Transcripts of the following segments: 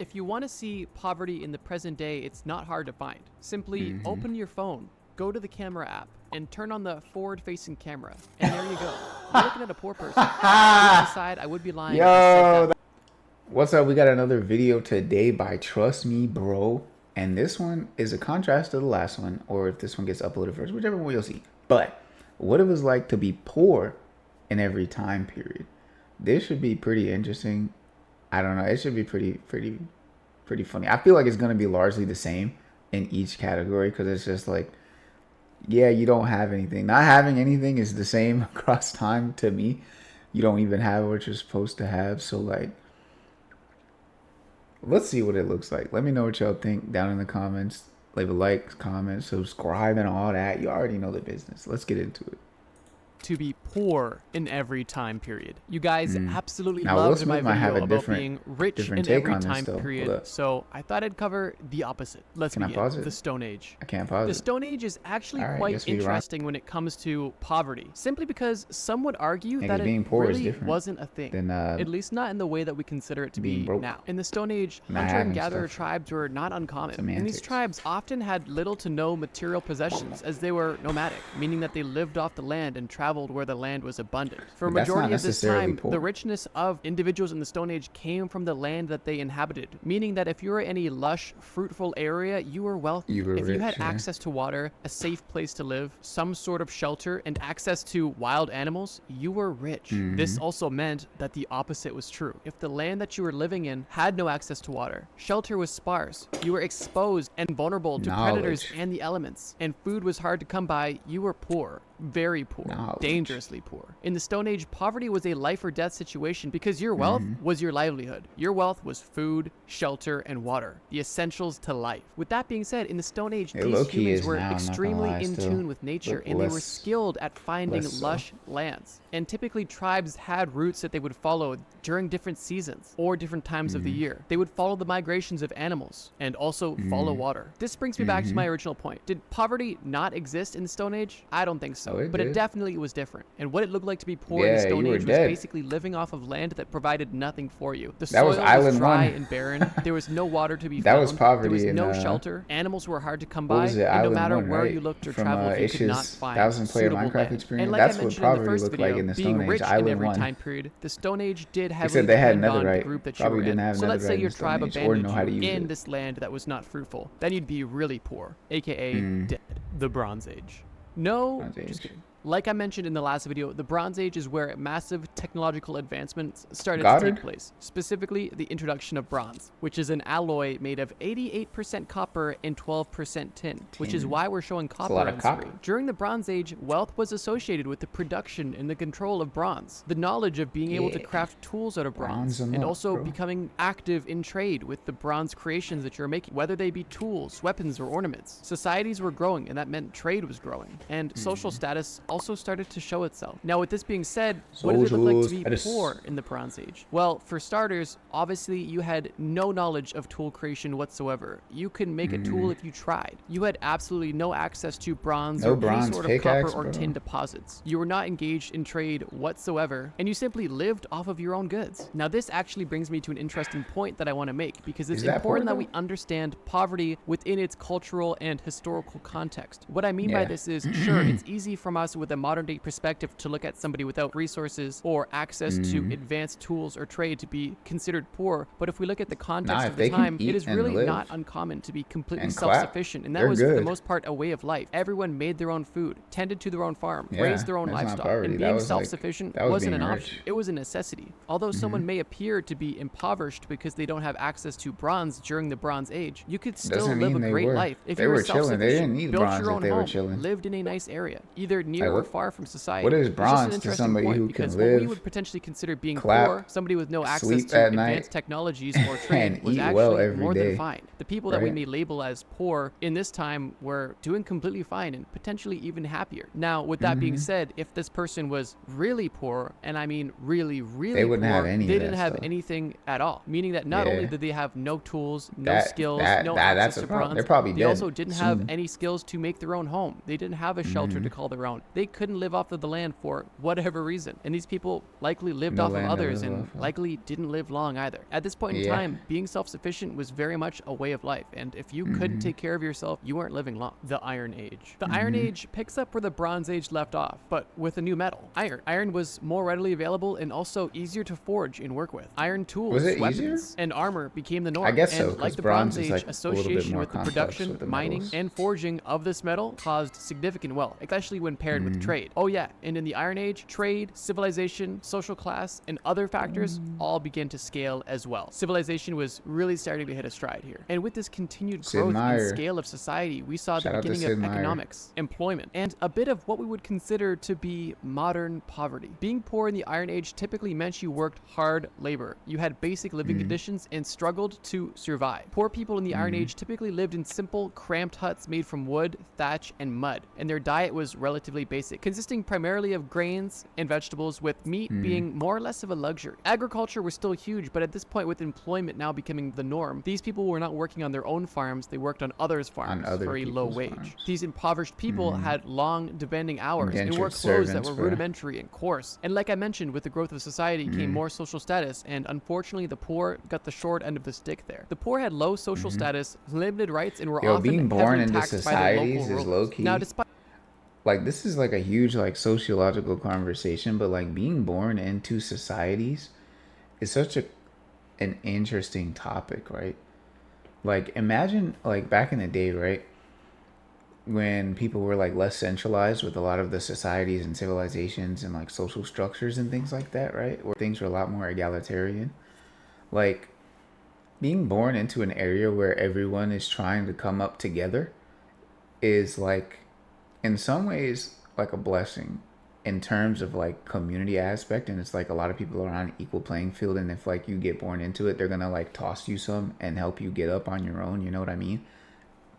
If you want to see poverty in the present day, it's not hard to find. Simply open your phone, go to the camera app, and turn on the forward-facing camera. And there you go. You're looking at a poor person. On the side, I would be lying. Yo, what's up? We got another video today by Trust Me Bro. And this one is a contrast to the last one, or if this one gets uploaded first, whichever one you'll see. But what it was like to be poor in every time period. This should be pretty interesting. I don't know. It should be pretty funny. I feel like it's going to be largely the same in each category because it's just like, yeah, you don't have anything. Not having anything is the same across time to me. You don't even have what you're supposed to have. So like, let's see what it looks like. Let me know what y'all think down in the comments. Leave a like, comment, subscribe, and all that. You already know the business. Let's get into it. To be poor in every time period. You guys absolutely Now, loved my might have video a about different- being rich different in take every on this, time though. Hold period, up. so I thought I'd cover the opposite. Let's Can I begin. pause it? The Stone Age. I can't pause The it. Stone Age is actually All right, quite guess we rock. interesting when it comes to poverty, simply because some would argue Yeah, that 'cause it being poor is really different wasn't a thing, than, at least not in the way that we consider it to being be broke. now. In the Stone Age, Not hunter and having gatherer stuff. tribes were not uncommon, and these Semantics. tribes often had little to no material possessions as they were nomadic, meaning that they lived off the land and traveled where the land was abundant. For a But that's not majority of this necessarily time, poor. the richness of individuals in the Stone Age came from the land that they inhabited, meaning that if you were in a lush, fruitful area, you were wealthy. You were if you rich, had yeah. access to water, a safe place to live, some sort of shelter, and access to wild animals, you were rich. This also meant that the opposite was true. If the land that you were living in had no access to water, shelter was sparse, you were exposed and vulnerable to predators Knowledge. and the elements, and food was hard to come by, you were poor. Very poor. Knowledge. Dangerously poor. In the Stone Age, poverty was a life or death situation because your wealth was your livelihood. Your wealth was food, shelter, and water, the essentials to life. With that being said, in the Stone Age, It these low-key humans is were now, I'm not gonna extremely lie, in still. tune with nature, Look and they were less- skilled at finding less so. lush lands. And typically, tribes had routes that they would follow during different seasons or different times of the year. They would follow the migrations of animals and also follow water. This brings me back to my original point. Did poverty not exist in the Stone Age? I don't think so, Oh, it but it did. definitely was different. And what it looked like to be poor in the Yeah, Stone you were Age was dead. basically living off of land that provided nothing for you. The That was soil Island dry One. and barren. There was no water to be That found. was poverty There was in, no shelter. Animals were hard to come what by. was it, And no Island matter 1, where right? you looked or From, traveled, you could not Ish's find 1000-player suitable Minecraft land. experience? And like That's I what mentioned in the poverty first looked video, like in the being Stone Age, rich in Island every 1. time period, the Stone Age did heavily Except they had depend on the netherite. group that you Probably were didn't in. have So let's netherite say in your the Stone tribe Age, or abandoned know how to you use in it. this land that was not fruitful. Then you'd be really poor, aka dead. The Bronze Age. No, Bronze just Age. kidding. Like I mentioned in the last video, the Bronze Age is where massive technological advancements started to Goddard? take place. Specifically, the introduction of bronze, which is an alloy made of 88% copper and 12% tin, which is Tin. why we're showing copper lot of on copper. screen. During the Bronze Age, wealth was associated with the production and the control of bronze. The knowledge of being able to Yeah. craft tools out of Bronze bronze, 'em and up, also bro. becoming active in trade with the bronze creations that you're making, whether they be tools, weapons, or ornaments. Societies were growing, and that meant trade was growing. And social status also started to show itself. Now, with this being said, what did it look like to be Social status. poor in the Bronze Age? Well, for starters, obviously you had no knowledge of tool creation whatsoever. You could make a tool if you tried. You had absolutely no access to bronze No or bronze any sort of pickaxe, copper or bro. tin deposits. You were not engaged in trade whatsoever, and you simply lived off of your own goods. Now, this actually brings me to an interesting point that I want to make, because it's Is that important poor, that we though? understand poverty within its cultural and historical context. What I mean by Yeah. this is, sure, it's easy from us with a modern day perspective to look at somebody without resources or access to advanced tools or trade to be considered poor, but if we look at the context if of they the can time, eat it is and really live not uncommon to be completely and clap, self-sufficient, and that they're was for the good. most part a way of life. Everyone made their own food, tended to their own farm, Yeah, raised their own that's not livestock, poverty. and That being was like- self-sufficient that was wasn't being an rich. option. It was a necessity. Although someone may appear to be impoverished because they don't have access to bronze during the Bronze Age, you could still Doesn't live mean a they great were. life if They you were were chilling. They didn't self-sufficient, need built bronze your if own they were home, chilling. lived in a nice area, either near Like, or what- far from society. what is It's just an bronze to interesting somebody point, who can because what we live, would potentially consider being clap, poor, somebody with no access sleep to at night, advanced technologies or trade, and was eat actually well every more day, than fine. The people that we right? may label as poor in this time were doing completely fine and potentially even happier. Now, with that being said, if this person was really poor, and I mean really, really They wouldn't poor, have any of they that didn't have stuff. anything at all. Meaning that not Yeah. only did they have no tools, no That- skills, that- no that's access a to problem. bronze, They're probably they dead also didn't have soon. any skills to make their own home. They didn't have a shelter to call their own. they couldn't live off of the land for whatever reason. And these people likely lived No off of land to others live and off of. likely didn't live long either. At this point in Yeah. time, being self-sufficient was very much a way of life. And if you couldn't take care of yourself, you weren't living long. The Iron Age. The Iron Age picks up where the Bronze Age left off, but with a new metal, iron. Iron was more readily available and also easier to forge and work with. Iron tools, Was it weapons, easier? and armor became the norm. I guess so, And like 'cause the bronze Bronze is, Age, like, a little bit association more with the complex production, with the mining, metals. and forging of this metal caused significant wealth, especially when paired with trade. Oh yeah, and in the Iron Age, trade, civilization, social class, and other factors all began to scale as well. Civilization was really starting to hit a stride here. And with this continued Sid growth Meier. and scale of society, we saw Shout the out to beginning Sid of Meier. economics, employment, and a bit of what we would consider to be modern poverty. Being poor in the Iron Age typically meant you worked hard labor. You had basic living conditions and struggled to survive. Poor people in the Iron Age typically lived in simple, cramped huts made from wood, thatch, and mud, and their diet was relatively basic, consisting primarily of grains and vegetables, with meat being more or less of a luxury. Agriculture was still huge, but at this point, with employment now becoming the norm, these people were not working on their own farms, they worked on others' farms other for a low people's wage. farms. These impoverished people had long, demanding hours and Indentured wore clothes that servants, were bro. rudimentary and coarse. And like I mentioned, with the growth of society came more social status, and unfortunately, the poor got the short end of the stick there. The poor had low social status, limited rights, and were Yo, often being born heavily into taxed by the societies local is rulers. low-key. Now, despite Like, this is like a huge like sociological conversation, but like being born into societies is such an interesting topic, right? Like, imagine like back in the day, right, when people were like less centralized with a lot of the societies and civilizations and like social structures and things like that, right? Where things were a lot more egalitarian. Like, being born into an area where everyone is trying to come up together is like, in some ways, like a blessing in terms of like community aspect. And it's like a lot of people are on an equal playing field, and if like you get born into it, they're gonna like toss you some and help you get up on your own, you know what I mean?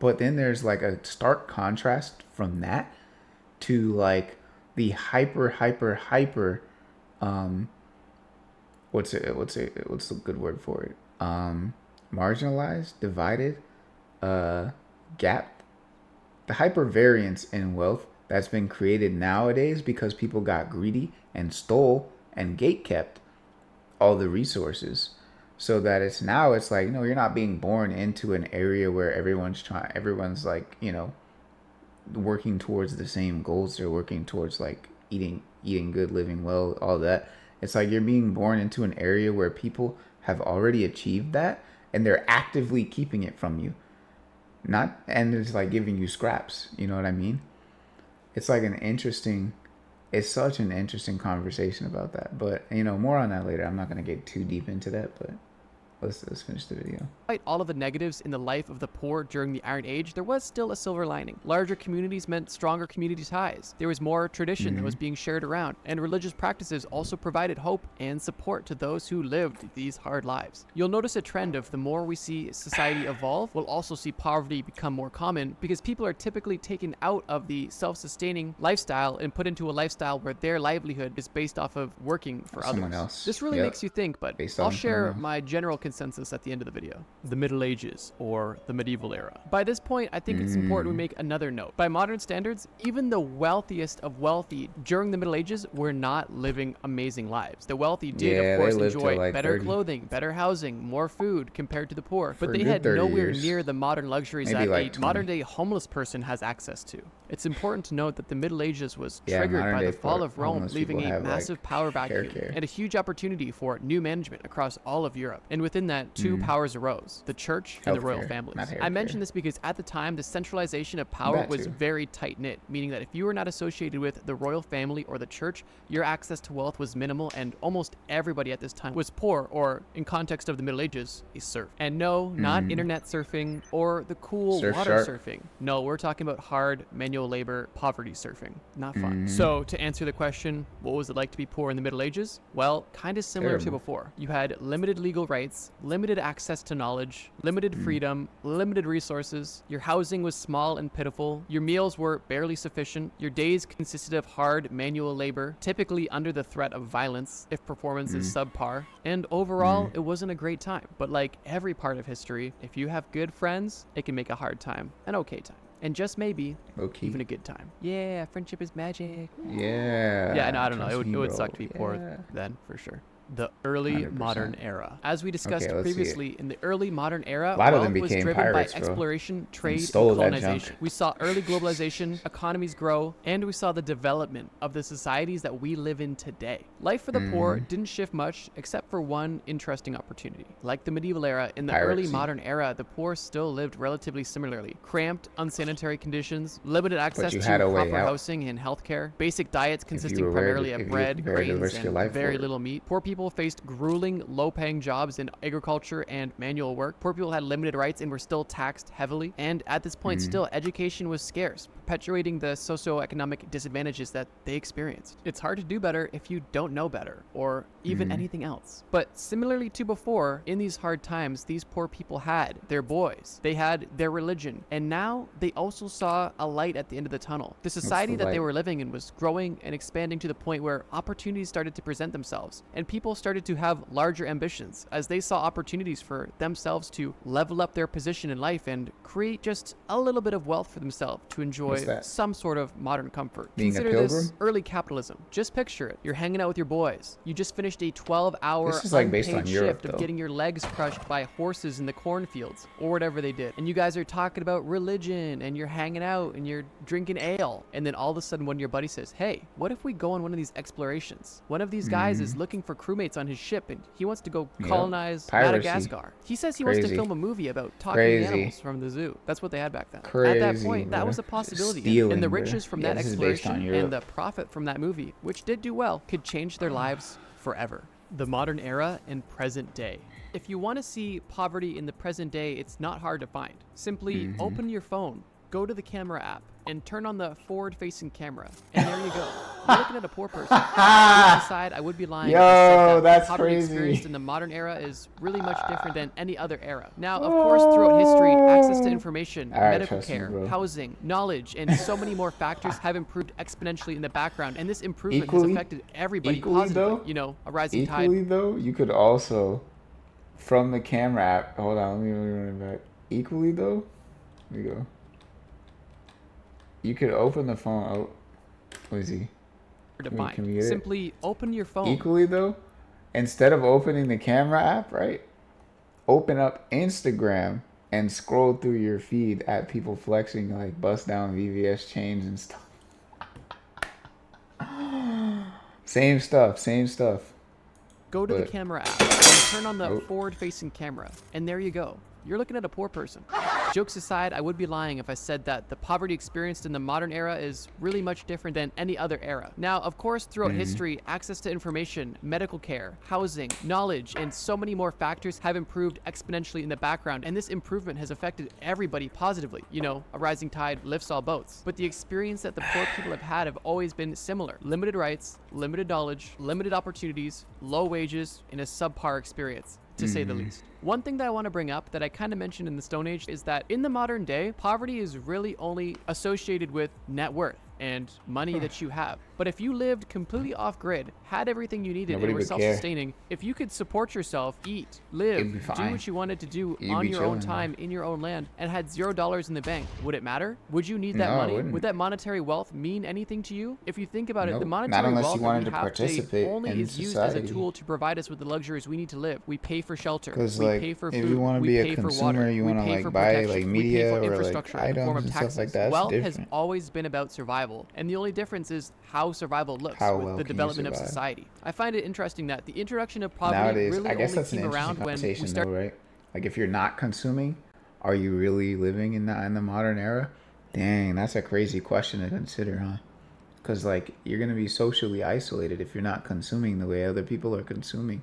But then there's like a stark contrast from that to like the hyper what's the good word for it, marginalized, divided, gap, the hyper variance in wealth that's been created nowadays because people got greedy and stole and gatekept all the resources, so that it's like, you know, you're not being born into an area where everyone's like, you know, working towards the same goals. They're working towards like eating good, living well, all that. It's like you're being born into an area where people have already achieved that, and they're actively keeping it from you. And it's like giving you scraps, you know what I mean? It's such an interesting conversation about that. But, you know, more on that later. I'm not going to get too deep into that, but let's finish the video. Despite all of the negatives in the life of the poor during the Iron Age, there was still a silver lining. Larger communities meant stronger community ties. There was more tradition that was being shared around, and religious practices also provided hope and support to those who lived these hard lives. You'll notice a trend of the more we see society evolve, we'll also see poverty become more common, because people are typically taken out of the self-sustaining lifestyle and put into a lifestyle where their livelihood is based off of working for Someone others. else. This really Yep. makes you think, but Based I'll on share someone else. my general consensus at the end of the video. The Middle Ages, or the medieval era. By this point, I think it's important we make another note. By modern standards, even the wealthiest of wealthy during the Middle Ages were not living amazing lives. The wealthy did, Yeah, of course, they lived till, enjoy like, better 30. clothing, better housing, more food compared to the poor, For but a they good had 30 nowhere years. near the modern luxuries Maybe that like a 20. modern-day homeless person has access to. It's important to note that the Middle Ages was Yeah, triggered by modern the day fall of Rome, homeless leaving people a have, like, massive power hair vacuum care. and a huge opportunity for new management across all of Europe. And within that, two powers arose: the church and the royal Healthcare, families. not hair I mention care. this because at the time, the centralization of power That was too. very tight-knit, meaning that if you were not associated with the royal family or the church, your access to wealth was minimal, and almost everybody at this time was poor, or in context of the Middle Ages, a serf. And no, not internet surfing or the cool Surf water shark. surfing. No, we're talking about hard manual labor poverty surfing. Not fun. So to answer the question, what was it like to be poor in the Middle Ages? Well, kind of similar to Terrible. before. You had limited legal rights, limited access to knowledge, limited freedom, limited resources. Your housing was small and pitiful. Your meals were barely sufficient. Your days consisted of hard manual labor, typically under the threat of violence if performance is subpar. And overall, it wasn't a great time. But like every part of history, if you have good friends, it can make a hard time an okay time. and just maybe, Low-key. even a good time. Yeah, friendship is magic. Yeah. Yeah, no, I don't know. Trust It me, would bro. suck to be poor Yeah. then, for sure. The early 100%. modern era. As we discussed Okay, let's see it. previously, in the early modern era, A lot of them wealth was became driven pirates, by bro, exploration, trade, stole and that colonization. junk. We saw early globalization, economies grow, and we saw the development of the societies that we live in today. Life for the poor Mm-hmm. didn't shift much except for one interesting opportunity. Like the medieval era, in the early Piracy. modern era, the poor still lived relatively similarly. Cramped, unsanitary conditions, limited access you to had a way proper out. housing and healthcare, basic diets consisting were primarily if of you were bread, prepared to grains, risk your and life very for it. little meat. Poor people faced grueling, low-paying jobs in agriculture and manual work. Poor people had limited rights and were still taxed heavily. And at this point, still, education was scarce, perpetuating the socioeconomic disadvantages that they experienced. It's hard to do better if you don't know better, or even anything else. But similarly to before, in these hard times, these poor people had their boys, they had their religion, and now they also saw a light at the end of the tunnel. The society that they light? were living in was growing and expanding to the point where opportunities started to present themselves, and people started to have larger ambitions as they saw opportunities for themselves to level up their position in life and create just a little bit of wealth for themselves to enjoy What's that? some sort of modern comfort. Being a Consider this pilgrim? early capitalism. Just picture it. You're hanging out with your boys. You just finished a 12-hour This is, like, based unpaid on Europe, shift of though. getting your legs crushed by horses in the cornfields or whatever they did. And you guys are talking about religion and you're hanging out and you're drinking ale. And then all of a sudden one of your buddies says, hey, what if we go on one of these explorations? One of these guys is looking for crewmates on his ship and he wants to go Yep. colonize Piracy. Madagascar. He says he wants to Crazy. film a movie about talking Crazy. animals from the zoo. That's what they had back then. At that Crazy, point, that bro. was a possibility. Stealing, and the bro. riches from Yeah, that this is based on exploration Europe. and the profit from that movie, which did do well, could change their lives forever. The modern era and present day. If you want to see poverty in the present day, it's not hard to find. Simply open your phone, go to the camera app, and turn on the forward-facing camera. And there you go. You're looking at a poor person. Aside, I would be lying if I said Yo, that that's the poverty crazy. experienced in the modern era is really much different than any other era. Now, of course, throughout history, access to information, All right, medical trust me, care, bro. housing, knowledge, and so many more factors have improved exponentially in the background. And this improvement Equally- has affected everybody equally, positively. though, You know, a rising Equally tide. though, you could also, from the camera app. Hold on, let me run it back. Equally though, here we go. You could open the phone. Oh, what is he? To Wait, find. can we get it? Simply open your phone. Equally though, instead of opening the camera app, right? Open up Instagram and scroll through your feed at people flexing like bust down VVS chains and stuff. Same stuff, same stuff. Go to the But- camera app and turn on the Oh. forward-facing camera, and there you go. You're looking at a poor person. Jokes aside, I would be lying if I said that the poverty experienced in the modern era is really much different than any other era. Now, of course, throughout history, access to information, medical care, housing, knowledge, and so many more factors have improved exponentially in the background, and this improvement has affected everybody positively. You know, a rising tide lifts all boats. But the experience that the poor people have had have always been similar. Limited rights, limited knowledge, limited opportunities, low wages, and a subpar experience, to say the least. One thing that I want to bring up that I kind of mentioned in the Stone Age is that in the modern day, poverty is really only associated with net worth and money that you have. But if you lived completely off grid, had everything you needed, Nobody and were would care. self-sustaining, if you could support yourself, eat, live, It'd be do fine. what you wanted to do You'd on be your own chilling, time, in your own land, and had $0 in the bank, would it matter? Would you need that No, it money? wouldn't. Would that monetary wealth mean anything to you? If you think about it, the Nope. monetary Not unless wealth you that wanted we to have participate today only in is used as a society. tool to provide us with the luxuries we need to live. We pay for shelter. 'Cause, We like, pay for if food. you wanna we be a pay for consumer, water. you we wanna, pay like, for buy, protection. like, we media pay for or, like, infrastructure in the form items of and stuff like taxes. that. It's Wealth has different. always been about survival, and the only difference is how survival looks How with well the can you development of survive? society. I find it interesting that the introduction of poverty Nowadays, really I guess only that's an came interesting around when we conversation, started. though, right? Like, if you're not consuming, are you really living in the modern era? Dang, that's a crazy question to consider, huh? Because, like, you're gonna be socially isolated if you're not consuming the way other people are consuming.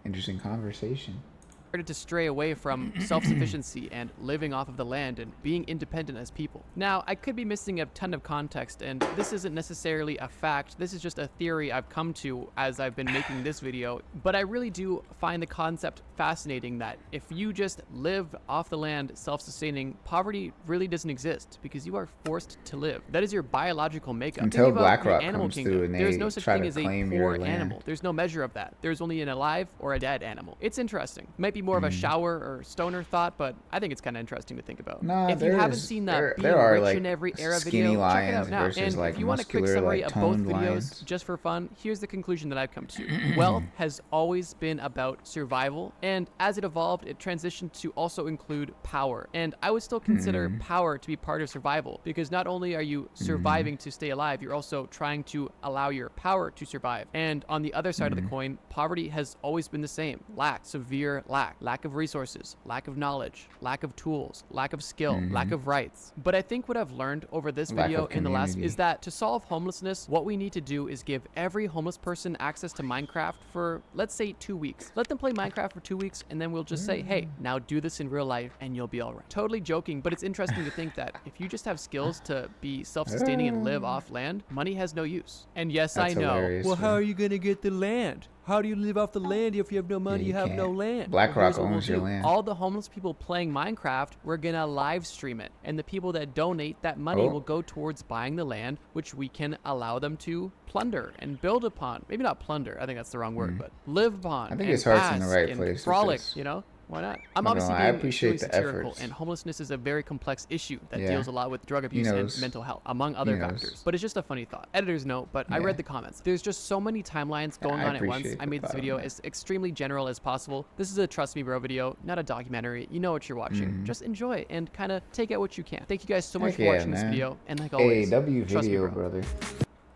Interesting conversation. Started to stray away from self-sufficiency and living off of the land and being independent as people. Now, I could be missing a ton of context, and this isn't necessarily a fact. This is just a theory I've come to as I've been making this video, but I really do find the concept fascinating that if you just live off the land, self-sustaining, poverty really doesn't exist because you are forced to live. That is your biological makeup. Until Think about the BlackRock animal comes kingdom. through and There's they no such try thing to as a claim poor your land. animal. There's no measure of that. There's only an alive or a dead animal. It's interesting. Might be more of a shower or stoner thought, but I think it's kind of interesting to think about. Nah, If you haven't seen that there Being are Rich like in Every Era skinny video, check it lions out now. versus And like if you want a quick muscular, summary like of both toned videos lions. just for fun, here's the conclusion that I've come to. Wealth has always been about survival, and as it evolved, it transitioned to also include power. And I would still consider power to be part of survival, because not only are you surviving to stay alive, you're also trying to allow your power to survive. And on the other side of the coin, poverty has always been the same. Lack, severe lack of resources, lack of knowledge, lack of tools, lack of skill, lack of rights. But I think what I've learned over this Lack video of and the last community. is that to solve homelessness, what we need to do is give every homeless person access to Minecraft for, let's say, 2 weeks. Let them play Minecraft for 2 weeks, and then we'll just say, hey, now do this in real life and you'll be all right. Totally joking, but it's interesting to think that if you just have skills to be self-sustaining and live off land, money has no use. And yes, That's I know. hilarious, Well, how bro. are you gonna get the land? How do you live off the land if you have no money? you You have no can't. land. BlackRock Well, here's what we'll owns your do. land. All the homeless people playing Minecraft, we're gonna live stream it, and the people that donate that money Oh. will go towards buying the land, which we can allow them to plunder and build upon. Maybe not plunder. I think that's the wrong word, but live upon. I think and his heart's in the bask right and place with Frolic, this. you know. Why not? I'm Not gonna obviously lie, I being appreciate extremely the satirical, efforts. and homelessness is a very complex issue that Yeah. deals a lot with drug abuse and knows. mental health, among other knows. factors. But it's just a funny thought. Editor's note, but I Yeah. read the comments. There's just so many timelines going I on at once. appreciate I the made this thought on video that. as extremely general as possible. This is a Trust Me Bro video, not a documentary. You know what you're watching. Mm-hmm. Just enjoy and kind of take out what you can. Thank you guys so much Heck for yeah, watching this man. video. And like Hey, always, W trust me, video, bro. brother.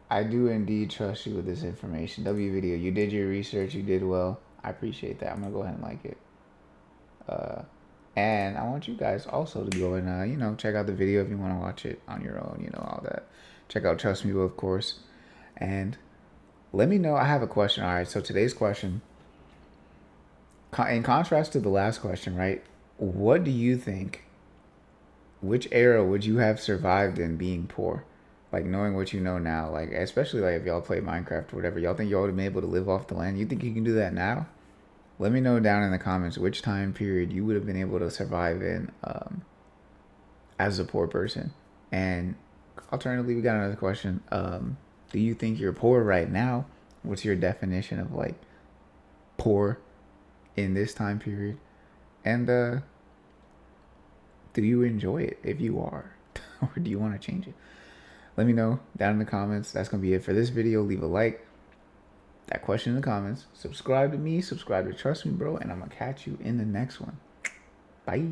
I do indeed trust you with this information. W video, you did your research. You did well. I appreciate that. I'm gonna go ahead and like it. And I want you guys also to go and you know, check out the video if you want to watch it on your own. You know, all that. Check out Trust Me Bro, of course. And let me know. I have a question. All right. So today's question, in contrast to the last question, right? What do you think? Which era would you have survived in being poor? Like knowing what you know now, like especially like if y'all play Minecraft or whatever, y'all think y'all would have been able to live off the land? You think you can do that now? Let me know down in the comments which time period you would have been able to survive in as a poor person. And alternatively, we got another question. Do you think you're poor right now? What's your definition of like poor in this time period? And do you enjoy it if you are? Or do you want to change it? Let me know down in the comments. That's going to be it for this video. Leave a like. That question in the comments. Subscribe to me. Subscribe to Trust Me Bro. And I'm going to catch you in the next one. Bye.